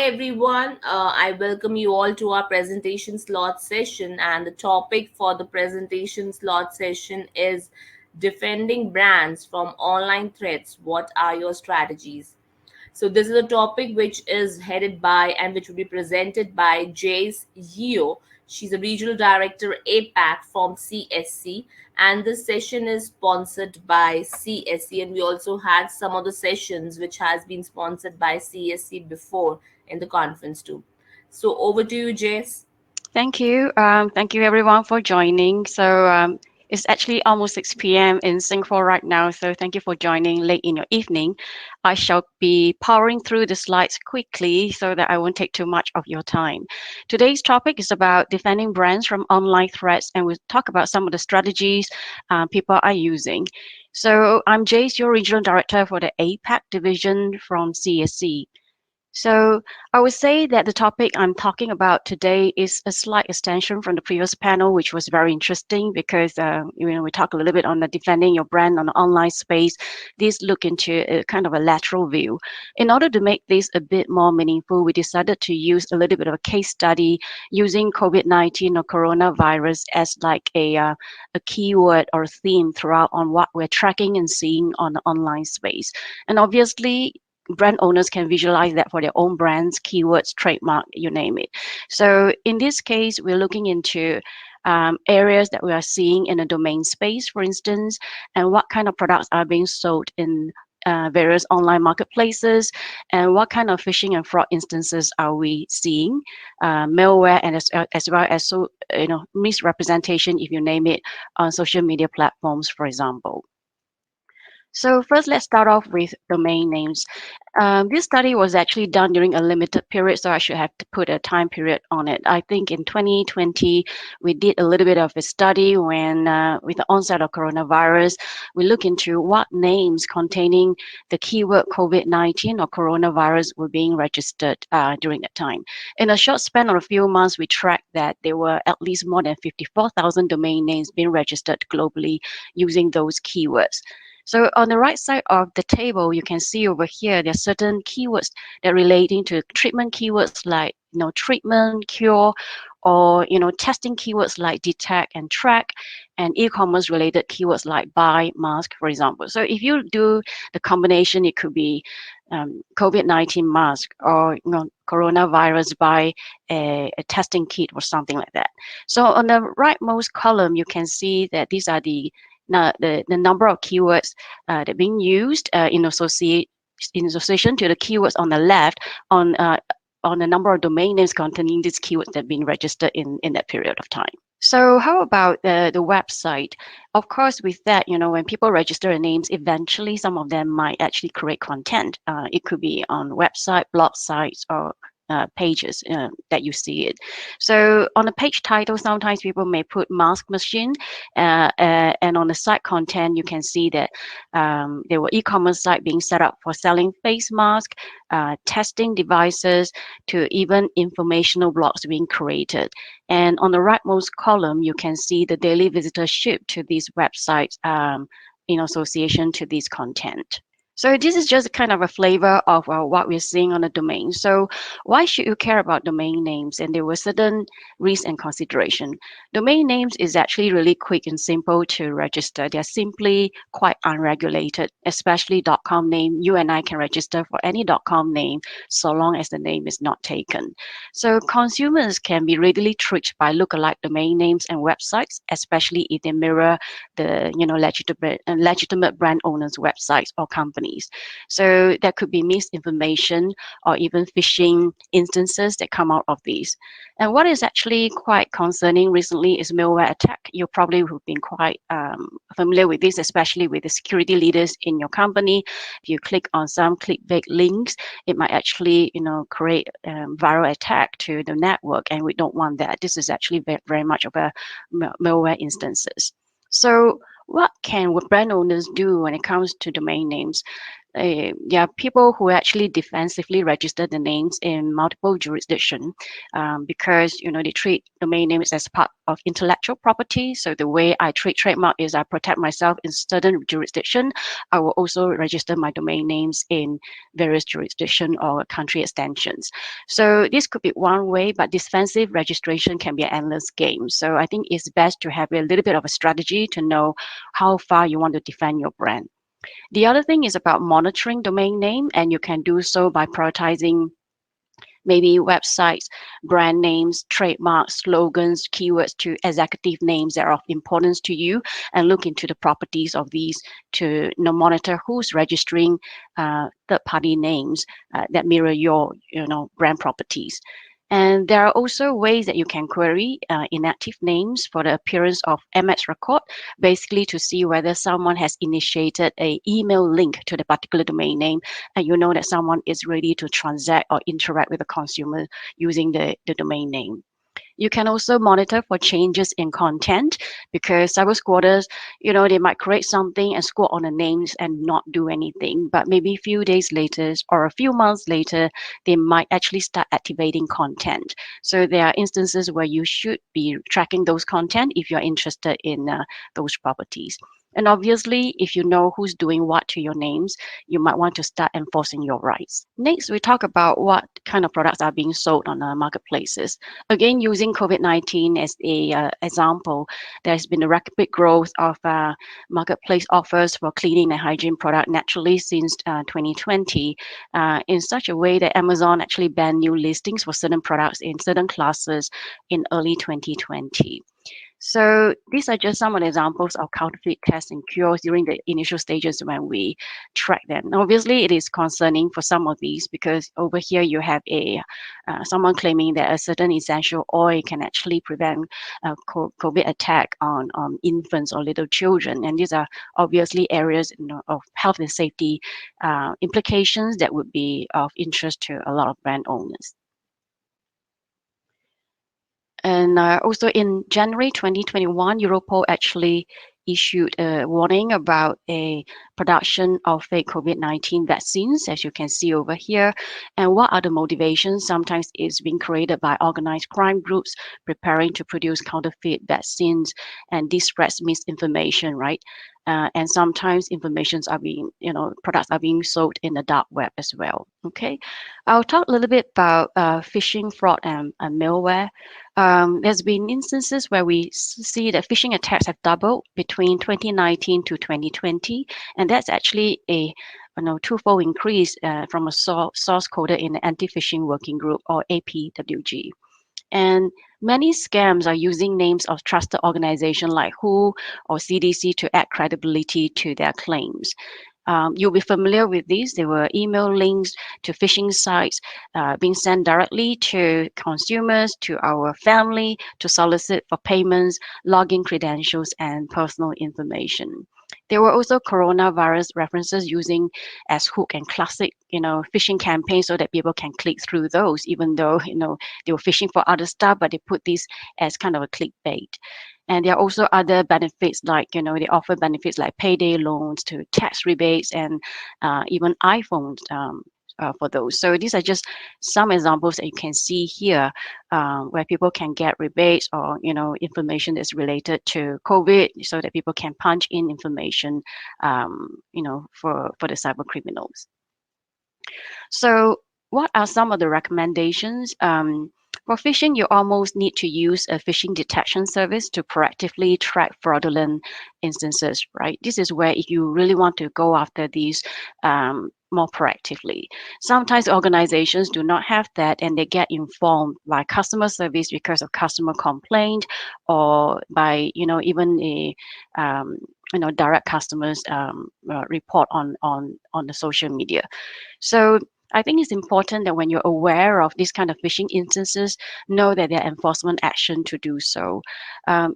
everyone. I welcome you all to our presentation slot session. And the topic for the presentation slot session is defending brands from online threats. What are your strategies? So this is a topic which is headed by and which will be presented by Jace Yeo. She's a regional director APAC from CSC, and this session is sponsored by CSC. And we also had some of the sessions which has been sponsored by CSC before in the conference too. So over to you, Jace. Thank you. Thank you everyone for joining. It's actually almost 6 p.m. in Singapore right now. So thank you for joining late in your evening. I shall be powering through the slides quickly so that I won't take too much of your time. Today's topic is about defending brands from online threats, and we'll talk about some of the strategies people are using. So I'm Jace, your regional director for the APAC division from CSC. So I would say that the topic I'm talking about today is a slight extension from the previous panel, which was very interesting because we talk a little bit on the defending your brand on the online space. This look into a kind of a lateral view. In order to make this a bit more meaningful, we decided to use a little bit of a case study using COVID-19 or coronavirus as like a keyword or theme throughout on what we're tracking and seeing on the online space. And obviously, brand owners can visualize that for their own brands, keywords, trademark, you name it. So in this case, we're looking into areas that we are seeing in a domain space, for instance, and what kind of products are being sold in various online marketplaces, and what kind of phishing and fraud instances are we seeing, malware, and as well as misrepresentation, if you name it, on social media platforms, for example. So first, let's start off with domain names. This study was actually done during a limited period, so I should have to put a time period on it. I think in 2020, we did a little bit of a study when, with the onset of coronavirus, we look into what names containing the keyword COVID-19 or coronavirus were being registered during that time. In a short span of a few months, we tracked that there were at least more than 54,000 domain names being registered globally using those keywords. So on the right side of the table, you can see over here, there are certain keywords that relating to treatment keywords like, treatment, cure, or, testing keywords like detect and track, and e-commerce related keywords like buy, mask, for example. So if you do the combination, it could be COVID-19 mask or, coronavirus buy a testing kit or something like that. So on the rightmost column, you can see that these are the number of keywords that are being used in association to the keywords on the left on the number of domain names containing these keywords that have been registered in that period of time. So how about the website? Of course, with that, when people register their names, eventually some of them might actually create content. It could be on website, blog sites, or pages that you see it. So on the page title, sometimes people may put mask machine, and on the site content, you can see that there were e-commerce site being set up for selling face mask, testing devices, to even informational blogs being created. And on the rightmost column, you can see the daily visitorship to these websites in association to this content. So this is just kind of a flavor of what we're seeing on the domain. So why should you care about domain names? And there were certain risks and consideration. Domain names is actually really quick and simple to register. They're simply quite unregulated, especially .com name. You and I can register for any .com name so long as the name is not taken. So consumers can be readily tricked by lookalike domain names and websites, especially if they mirror the legitimate brand owners' websites or companies. So there could be misinformation or even phishing instances that come out of these. And what is actually quite concerning recently is malware attack. You probably have been quite familiar with this, especially with the security leaders in your company. If you click on some clickbait links, it might actually, create viral attack to the network, and we don't want that. This is actually very much of a malware instances. So what can brand owners do when it comes to domain names? people who actually defensively register the names in multiple jurisdiction, because they treat domain names as part of intellectual property. So the way I treat trademark is I protect myself in certain jurisdiction. I will also register my domain names in various jurisdiction or country extensions. So this could be one way, but defensive registration can be an endless game. So I think it's best to have a little bit of a strategy to know how far you want to defend your brand. The other thing is about monitoring domain name, and you can do so by prioritizing maybe websites, brand names, trademarks, slogans, keywords to executive names that are of importance to you, and look into the properties of these to monitor who's registering third-party names that mirror your brand properties. And there are also ways that you can query inactive names for the appearance of MX record, basically to see whether someone has initiated a email link to the particular domain name, and you know that someone is ready to transact or interact with the consumer using the domain name. You can also monitor for changes in content, because cyber squatters, they might create something and squat on the names and not do anything. But maybe a few days later or a few months later, they might actually start activating content. So there are instances where you should be tracking those content if you're interested in those properties. And obviously, if you know who's doing what to your names, you might want to start enforcing your rights. Next, we talk about what kind of products are being sold on the marketplaces. Again, using COVID-19 as a example, there's been a rapid growth of marketplace offers for cleaning and hygiene product naturally since 2020, in such a way that Amazon actually banned new listings for certain products in certain classes in early 2020. So these are just some of the examples of counterfeit tests and cures during the initial stages when we track them. Now, obviously, it is concerning for some of these, because over here you have a someone claiming that a certain essential oil can actually prevent a COVID attack on infants or little children, and these are obviously areas of health and safety implications that would be of interest to a lot of brand owners. And also in January 2021, Europol actually issued a warning about a production of fake COVID-19 vaccines, as you can see over here. And what are the motivations? Sometimes it's being created by organized crime groups preparing to produce counterfeit vaccines, and this spreads misinformation, right? And sometimes products are being sold in the dark web as well. Okay, I'll talk a little bit about phishing, fraud, and malware. There's been instances where we see that phishing attacks have doubled between 2019 to 2020, and that's actually a twofold increase from a source coded in the Anti-Phishing Working Group, or APWG. And many scams are using names of trusted organizations like WHO or CDC to add credibility to their claims. You'll be familiar with these. There were email links to phishing sites being sent directly to consumers, to our family, to solicit for payments, login credentials, and personal information. There were also coronavirus references using as hook and classic, phishing campaigns so that people can click through those, even though, they were phishing for other stuff, but they put this as kind of a clickbait. And there are also other benefits like, they offer benefits like payday loans to tax rebates and even iPhones for those. So these are just some examples that you can see here where people can get rebates or, information that's related to COVID so that people can punch in information, for the cyber criminals. So what are some of the recommendations? For phishing, you almost need to use a phishing detection service to proactively track fraudulent instances, right? This is where if you really want to go after these more proactively. Sometimes organizations do not have that, and they get informed by customer service because of customer complaint, or by even a direct customers report on the social media. So I think it's important that when you're aware of these kind of phishing instances, know that there are enforcement action to do so.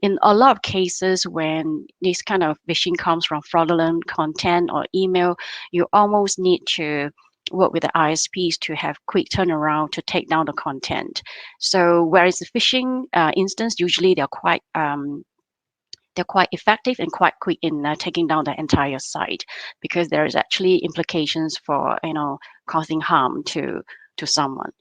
In a lot of cases, when this kind of phishing comes from fraudulent content or email, you almost need to work with the ISPs to have quick turnaround to take down the content. So whereas the phishing instance, usually they're quite they're quite effective and quite quick in taking down the entire site, because there is actually implications for causing harm to someone.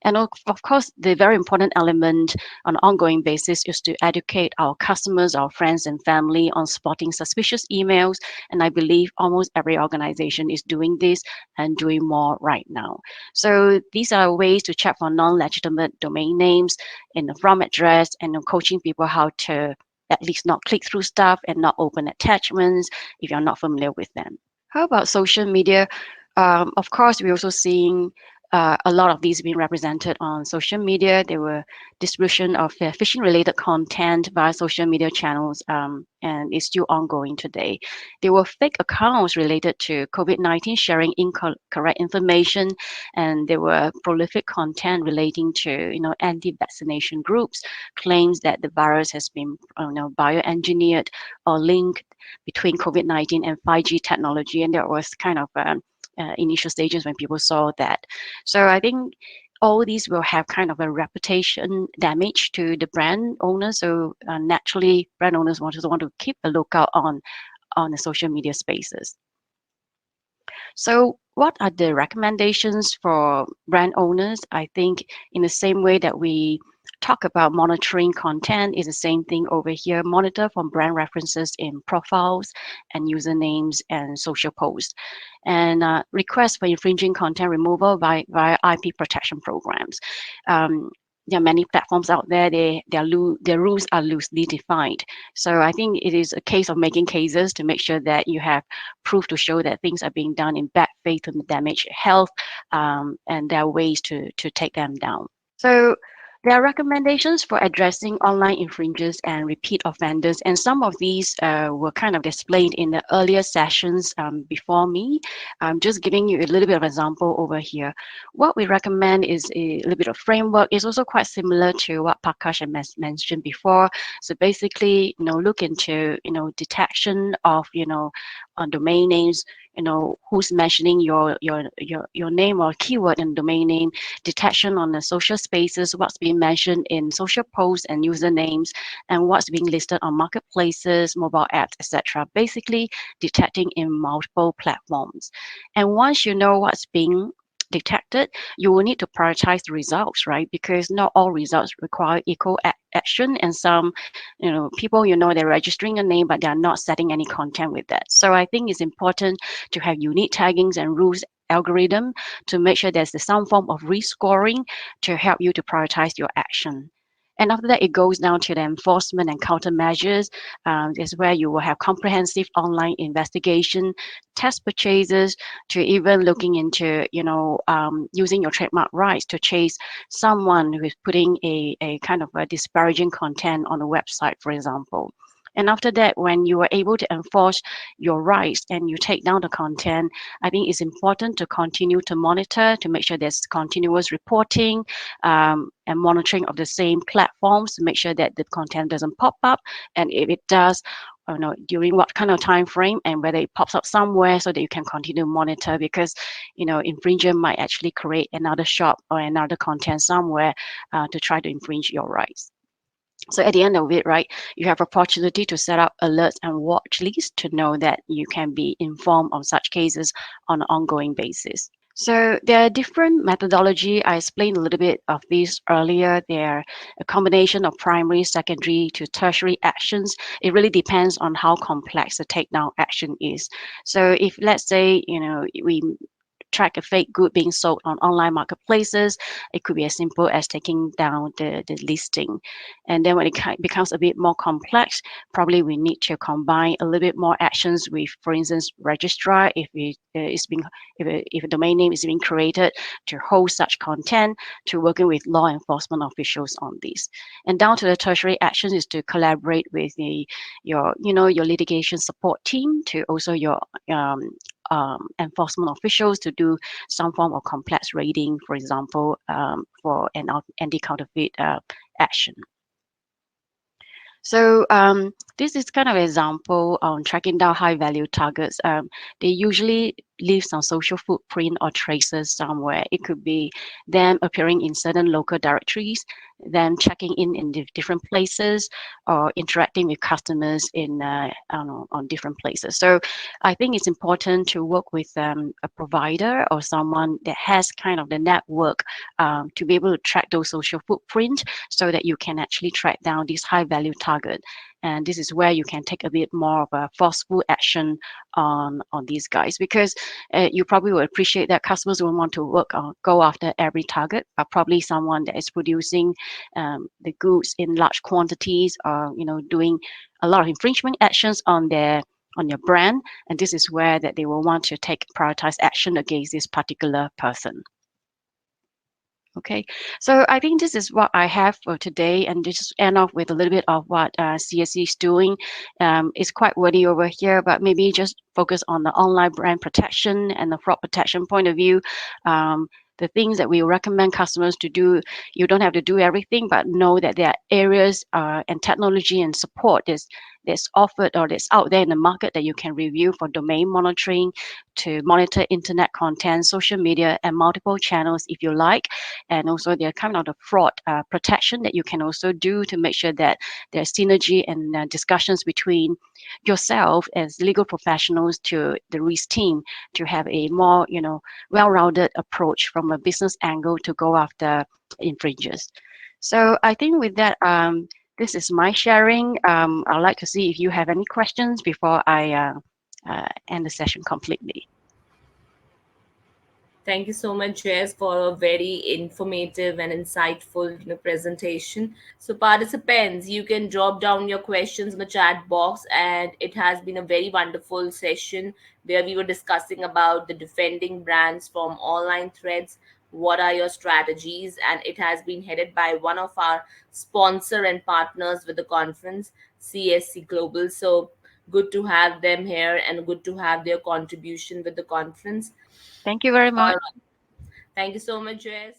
And of course, the very important element on an ongoing basis is to educate our customers, our friends and family on spotting suspicious emails. And I believe almost every organization is doing this and doing more right now. So these are ways to check for non-legitimate domain names in the from address, and coaching people how to at least not click through stuff and not open attachments if you're not familiar with them. How about social media? Of course, we're also seeing a lot of these being represented on social media. There were distribution of phishing-related content via social media channels, and it's still ongoing today. There were fake accounts related to COVID-19 sharing incorrect information, and there were prolific content relating to anti-vaccination groups, claims that the virus has been bioengineered or linked between COVID-19 and 5G technology, and there was kind of initial stages when people saw that. So I think all these will have kind of a reputation damage to the brand owners. So naturally, brand owners want to keep a lookout on the social media spaces. So what are the recommendations for brand owners? I think in the same way that we talk about monitoring content is the same thing over here. Monitor for brand references in profiles and usernames and social posts. And request for infringing content removal via IP protection programs. There are many platforms out there. Their rules are loosely defined. So I think it is a case of making cases to make sure that you have proof to show that things are being done in bad faith and damage health, and there are ways to take them down. So there are recommendations for addressing online infringers and repeat offenders, and some of these were kind of displayed in the earlier sessions before me. I'm just giving you a little bit of example over here. What we recommend is a little bit of framework. It's also quite similar to what Prakash had mentioned before. So basically, look into detection of on domain names, who's mentioning your name or keyword in domain name, detection on the social spaces, what's being mentioned in social posts and usernames, and what's being listed on marketplaces, mobile apps, etc. Basically, detecting in multiple platforms. And once you know what's being detected, you will need to prioritize the results, right? Because not all results require equal action, and some, people, they're registering a name, but they're not setting any content with that. So I think it's important to have unique taggings and rules algorithm to make sure there's some form of rescoring to help you to prioritize your action. And after that, it goes down to the enforcement and countermeasures. Is where you will have comprehensive online investigation, test purchases, to even looking into, using your trademark rights to chase someone who is putting a kind of a disparaging content on a website, for example. And after that, when you are able to enforce your rights and you take down the content, I think it's important to continue to monitor to make sure there's continuous reporting and monitoring of the same platforms to make sure that the content doesn't pop up. And if it does, during what kind of time frame, and whether it pops up somewhere so that you can continue to monitor, because infringer might actually create another shop or another content somewhere to try to infringe your rights. So at the end of it, right, you have opportunity to set up alerts and watch lists to know that you can be informed of such cases on an ongoing basis. So there are different methodology. I explained a little bit of this earlier. They're a combination of primary, secondary to tertiary actions. It really depends on how complex the takedown action is. So if, let's say, we track a fake good being sold on online marketplaces, it could be as simple as taking down the listing. And then when it becomes a bit more complex, probably we need to combine a little bit more actions with, for instance, registrar, if if a domain name is being created to hold such content, to working with law enforcement officials on this. And down to the tertiary actions is to collaborate with your litigation support team, to also your enforcement officials to do some form of complex raiding, for example, for an anti-counterfeit action. So this is kind of an example on tracking down high-value targets. They usually leave some social footprint or traces somewhere. It could be them appearing in certain local directories, them checking in different places, or interacting with customers in I don't know, on different places. So I think it's important to work with a provider or someone that has kind of the network to be able to track those social footprint so that you can actually track down this high value target. And this is where you can take a bit more of a forceful action on these guys, because you probably will appreciate that customers will want to go after every target, probably someone that is producing the goods in large quantities, or doing a lot of infringement actions on your brand, and this is where that they will want to take prioritized action against this particular person. Okay, so I think this is what I have for today, and just end off with a little bit of what CSC is doing. It's quite wordy over here, but maybe just focus on the online brand protection and the fraud protection point of view. The things that we recommend customers to do, you don't have to do everything, but know that there are areas and technology and support that's offered or that's out there in the market that you can review for domain monitoring, to monitor internet content, social media, and multiple channels if you like. And also there are kind of the fraud protection that you can also do to make sure that there's synergy and discussions between yourself as legal professionals to the risk team to have a more well-rounded approach from a business angle to go after infringers. So I think with that, this is my sharing. I'd like to see if you have any questions before I end the session completely. Thank you so much, Jess, for a very informative and insightful presentation. So, participants, you can drop down your questions in the chat box, and it has been a very wonderful session where we were discussing about the defending brands from online threats. What are your strategies? And it has been headed by one of our sponsor and partners with the conference, CSC Global. So good to have them here and good to have their contribution with the conference. Thank you very All much. right. Thank you so much, Jess.